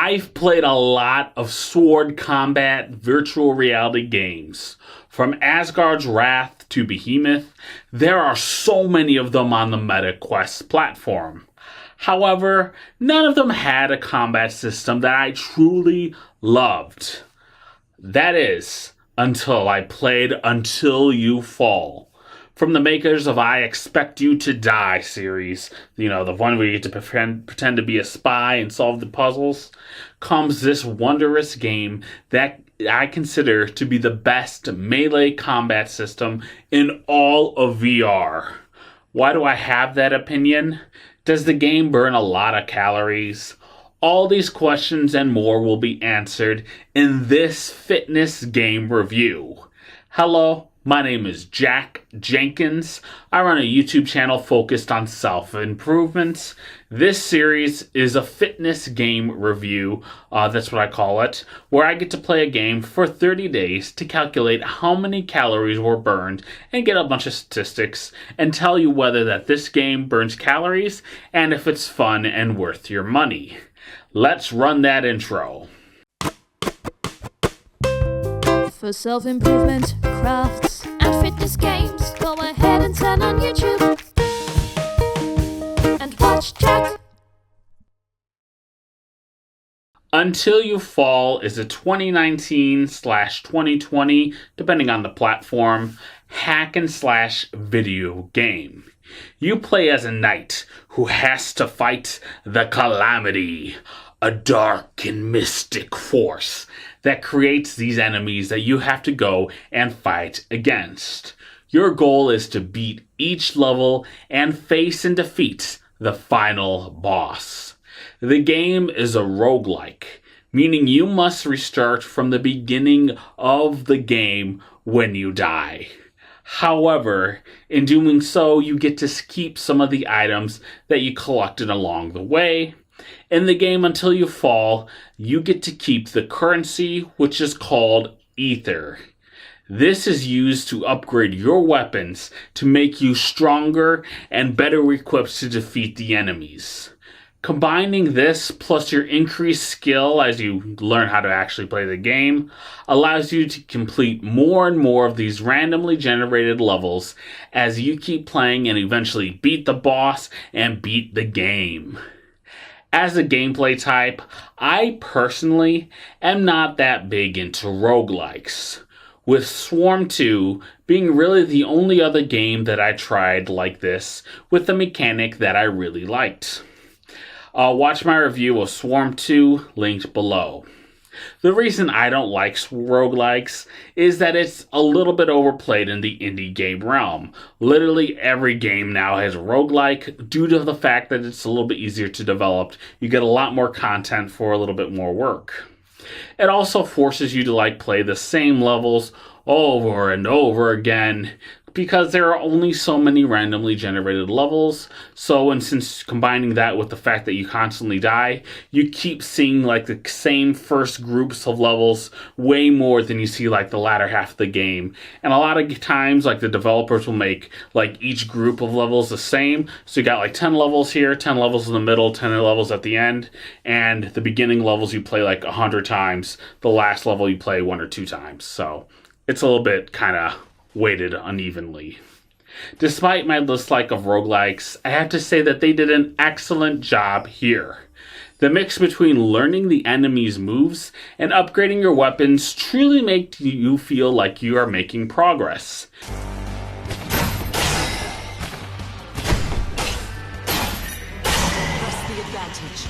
I've played a lot of sword combat virtual reality games. From Asgard's Wrath to Behemoth, there are so many of them on the MetaQuest platform. However, none of them had a combat system that I truly loved. That is, until I played Until You Fall. From the makers of I Expect You to Die series, the one where you get to pretend to be a spy and solve the puzzles, comes this wondrous game that I consider to be the best melee combat system in all of VR. Why do I have that opinion? Does the game burn a lot of calories? All these questions and more will be answered in this fitness game review. Hello, my name is Jack Jenkins. I run a YouTube channel focused on self-improvements. This series is a fitness game review, that's what I call it, where I get to play a game for 30 days to calculate how many calories were burned and get a bunch of statistics and tell you whether that this game burns calories and if it's fun and worth your money. Let's run that intro. For self-improvement, crafts, and fitness games, go ahead and turn on YouTube and watch Jack. Until You Fall is a 2019/2020, depending on the platform, hack and slash video game. You play as a knight who has to fight the Calamity, a dark and mystic force that creates these enemies that you have to go and fight against. Your goal is to beat each level and face and defeat the final boss. The game is a roguelike, meaning you must restart from the beginning of the game when you die. However, in doing so, you get to keep some of the items that you collected along the way. In the game Until You Fall, you get to keep the currency, which is called Ether. This is used to upgrade your weapons to make you stronger and better equipped to defeat the enemies. Combining this plus your increased skill as you learn how to actually play the game allows you to complete more and more of these randomly generated levels as you keep playing and eventually beat the boss and beat the game. As a gameplay type, I personally am not that big into roguelikes, with Swarm 2 being really the only other game that I tried like this with a mechanic that I really liked. Watch my review of Swarm 2, linked below. The reason I don't like roguelikes is that it's a little bit overplayed in the indie game realm. Literally every game now has a roguelike due to the fact that it's a little bit easier to develop. You get a lot more content for a little bit more work. It also forces you to play the same levels over and over again because there are only so many randomly generated levels. And since combining that with the fact that you constantly die, you keep seeing the same first groups of levels way more than you see the latter half of the game. And a lot of times the developers will make each group of levels the same. So you got 10 levels here, 10 levels in the middle, 10 levels at the end, and the beginning levels you play 100 times. The last level you play 1 or 2 times. So it's a little bit kind of weighted unevenly. Despite my dislike of roguelikes, I have to say that they did an excellent job here. The mix between learning the enemy's moves and upgrading your weapons truly make you feel like you are making progress. Press the advantage.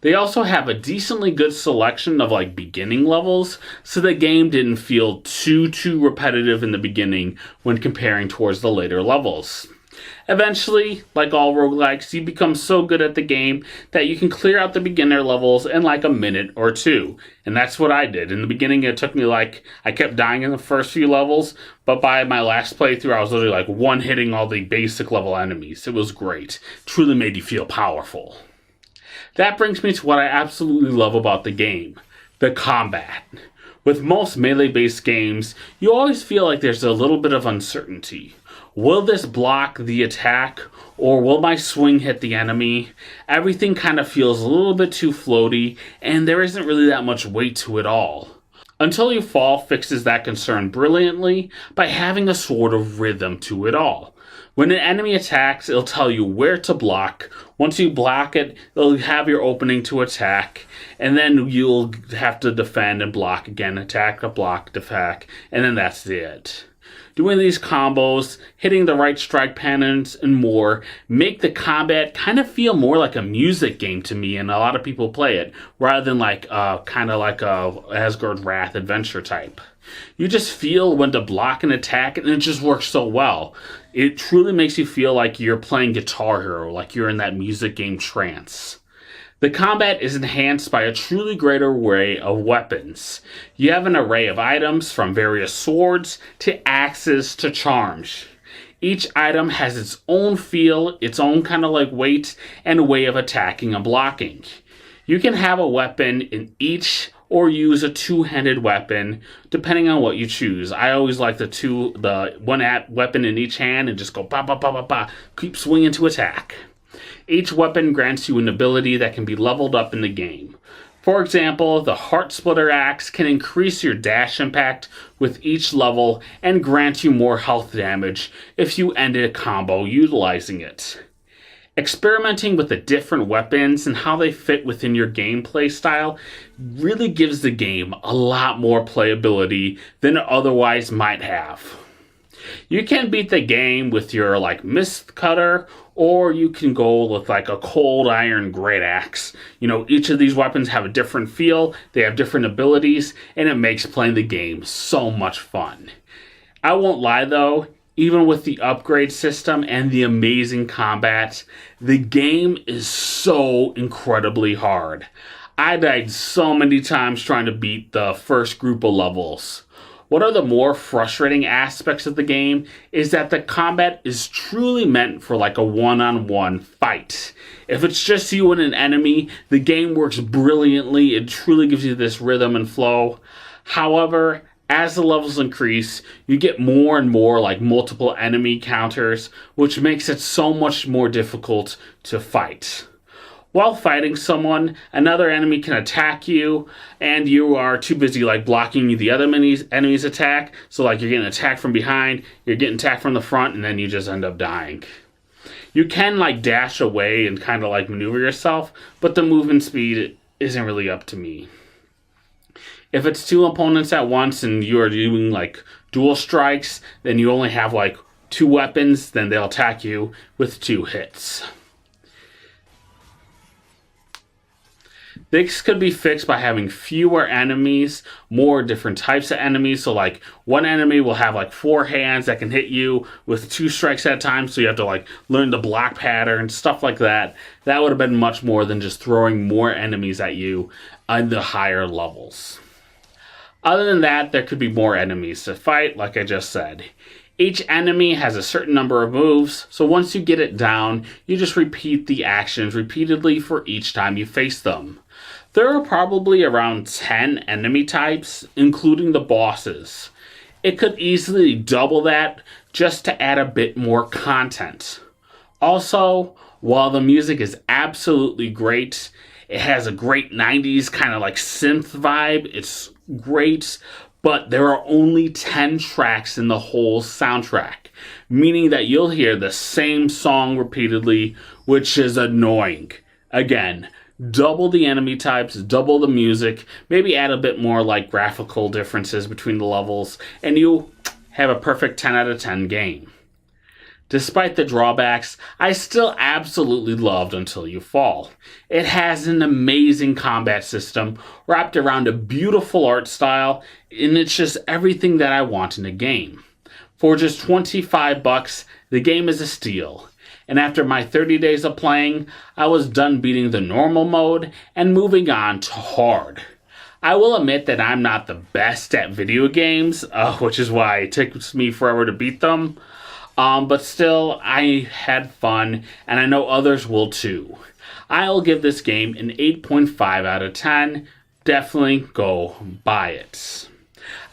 They also have a decently good selection of beginning levels, so the game didn't feel too repetitive in the beginning when comparing towards the later levels. Eventually, like all roguelikes, you become so good at the game that you can clear out the beginner levels in a minute or 2. And that's what I did. In the beginning, it took me I kept dying in the first few levels, but by my last playthrough, I was literally one-hitting all the basic level enemies. It was great. Truly made you feel powerful. That brings me to what I absolutely love about the game, the combat. With most melee-based games, you always feel like there's a little bit of uncertainty. Will this block the attack, or will my swing hit the enemy? Everything kind of feels a little bit too floaty, and there isn't really that much weight to it all. Until You Fall fixes that concern brilliantly by having a sort of rhythm to it all. When an enemy attacks, it'll tell you where to block. Once you block it, it'll have your opening to attack, and then you'll have to defend and block again, attack, block, defend, and then that's it. Doing these combos, hitting the right strike patterns, and more make the combat kind of feel more like a music game to me, and a lot of people play it, rather than kind of like a Asgard Wrath adventure type. You just feel when to block and attack, and it just works so well. It truly makes you feel like you're playing Guitar Hero, like you're in that music game trance. The combat is enhanced by a truly great array of weapons. You have an array of items from various swords to axes to charms. Each item has its own feel, its own kind of like weight, and way of attacking and blocking. You can have a weapon in each or use a two-handed weapon, depending on what you choose. I always like the one weapon in each hand and just go ba ba ba ba ba, keep swinging to attack. Each weapon grants you an ability that can be leveled up in the game. For example, the Heart Splitter Axe can increase your dash impact with each level and grant you more health damage if you ended a combo utilizing it. Experimenting with the different weapons and how they fit within your gameplay style really gives the game a lot more playability than it otherwise might have. You can beat the game with your mist cutter, or you can go with a cold iron great axe. Each of these weapons have a different feel, they have different abilities, and it makes playing the game so much fun. I won't lie though, even with the upgrade system and the amazing combat, the game is so incredibly hard. I died so many times trying to beat the first group of levels. One of the more frustrating aspects of the game is that the combat is truly meant for a one-on-one fight. If it's just you and an enemy, the game works brilliantly. It truly gives you this rhythm and flow. However, as the levels increase, you get more and more multiple enemy counters, which makes it so much more difficult to fight. While fighting someone, another enemy can attack you, and you are too busy blocking the other enemy's attack. So you're getting attacked from behind, you're getting attacked from the front, and then you just end up dying. You can dash away and kind of maneuver yourself, but the movement speed isn't really up to me. If it's two opponents at once and you are doing dual strikes, then you only have two weapons, then they'll attack you with 2 hits. This could be fixed by having fewer enemies, more different types of enemies. So one enemy will have 4 hands that can hit you with 2 strikes at a time. So you have to learn the block pattern, stuff like that. That would have been much more than just throwing more enemies at you on the higher levels. Other than that, there could be more enemies to fight, like I just said. Each enemy has a certain number of moves, so once you get it down, you just repeat the actions repeatedly for each time you face them. There are probably around 10 enemy types, including the bosses. It could easily double that just to add a bit more content. Also, while the music is absolutely great, it has a great 90s kind of synth vibe. It's great, but there are only 10 tracks in the whole soundtrack, meaning that you'll hear the same song repeatedly, which is annoying. Again, double the enemy types, double the music, maybe add a bit more graphical differences between the levels, and you have a perfect 10 out of 10 game. Despite the drawbacks, I still absolutely loved Until You Fall. It has an amazing combat system wrapped around a beautiful art style, and it's just everything that I want in a game. For just $25, the game is a steal. And after my 30 days of playing, I was done beating the normal mode and moving on to hard. I will admit that I'm not the best at video games, which is why it takes me forever to beat them. But still, I had fun, and I know others will too. I'll give this game an 8.5 out of 10. Definitely go buy it.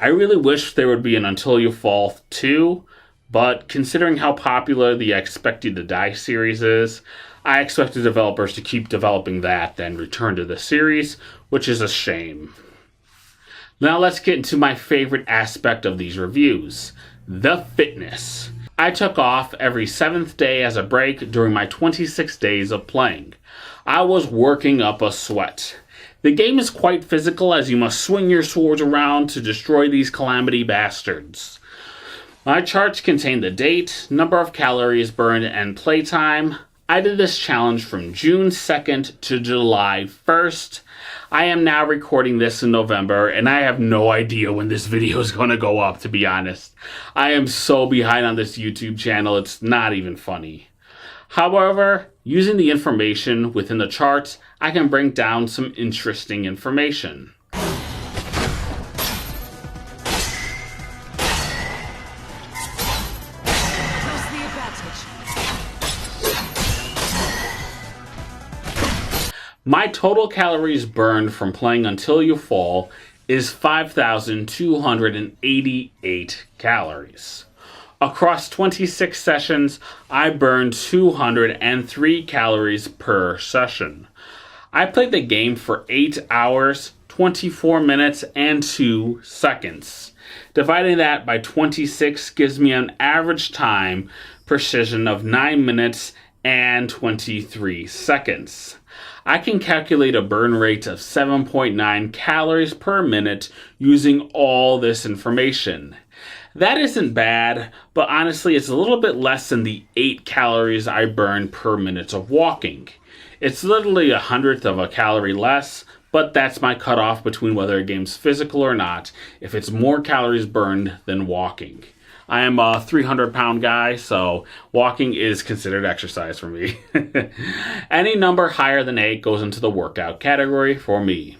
I really wish there would be an Until You Fall 2, But considering how popular the Expect You to Die series is, I expect the developers to keep developing that than return to the series, which is a shame. Now let's get into my favorite aspect of these reviews, the fitness. I took off every 7th day as a break during my 26 days of playing. I was working up a sweat. The game is quite physical as you must swing your swords around to destroy these calamity bastards. My charts contain the date, number of calories burned, and playtime. I did this challenge from June 2nd to July 1st. I am now recording this in November, and I have no idea when this video is going to go up, to be honest. I am so behind on this YouTube channel, it's not even funny. However, using the information within the charts, I can bring down some interesting information. My total calories burned from playing Until You Fall is 5,288 calories. Across 26 sessions, I burned 203 calories per session. I played the game for 8 hours, 24 minutes, and 2 seconds. Dividing that by 26 gives me an average time precision of 9 minutes and 23 seconds. I can calculate a burn rate of 7.9 calories per minute using all this information. That isn't bad, but honestly it's a little bit less than the 8 calories I burn per minute of walking. It's literally 1/100th of a calorie less, but that's my cutoff between whether a game's physical or not, if it's more calories burned than walking. I am a 300-pound guy, so walking is considered exercise for me. Any number higher than 8 goes into the workout category for me.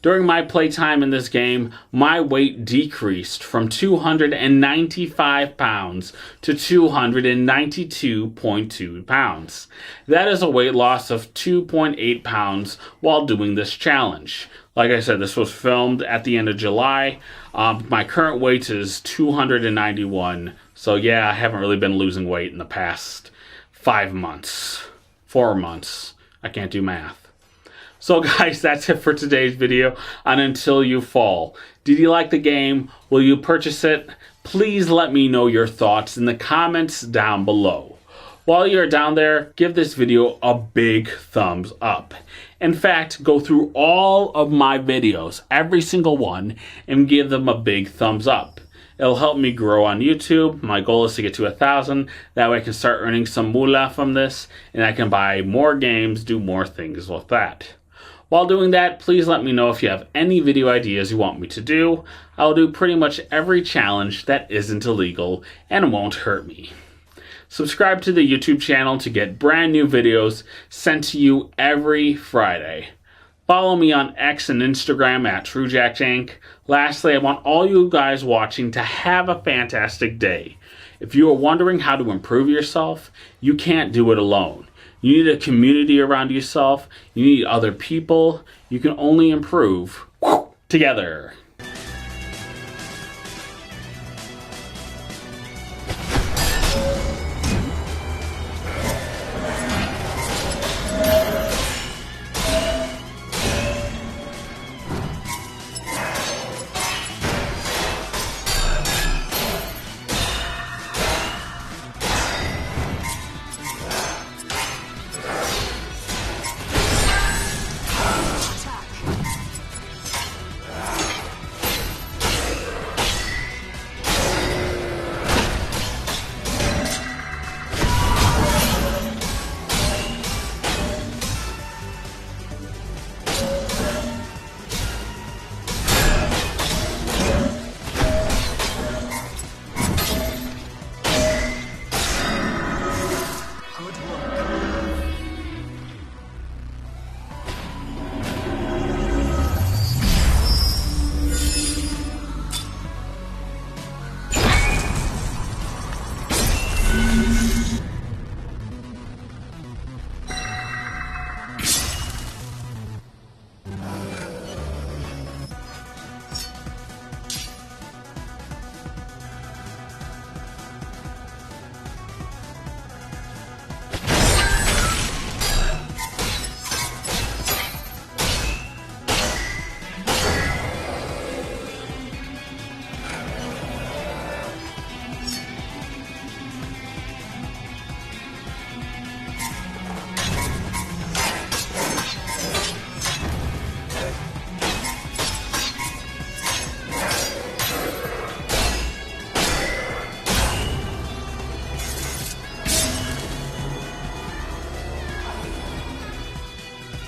During my playtime in this game, my weight decreased from 295 pounds to 292.2 pounds. That is a weight loss of 2.8 pounds while doing this challenge. Like I said, this was filmed at the end of July. My current weight is 291. So yeah, I haven't really been losing weight in the past 5 months. 4 months. I can't do math. So guys, that's it for today's video on Until You Fall. Did you like the game? Will you purchase it? Please let me know your thoughts in the comments down below. While you're down there, give this video a big thumbs up. In fact, go through all of my videos, every single one, and give them a big thumbs up. It'll help me grow on YouTube. My goal is to get to 1,000. That way I can start earning some moolah from this, and I can buy more games, do more things with that. While doing that, please let me know if you have any video ideas you want me to do. I'll do pretty much every challenge that isn't illegal and won't hurt me. Subscribe to the YouTube channel to get brand new videos sent to you every Friday. Follow me on X and Instagram at TrueJackJank. Lastly, I want all you guys watching to have a fantastic day. If you are wondering how to improve yourself, you can't do it alone. You need a community around yourself. You need other people. You can only improve together.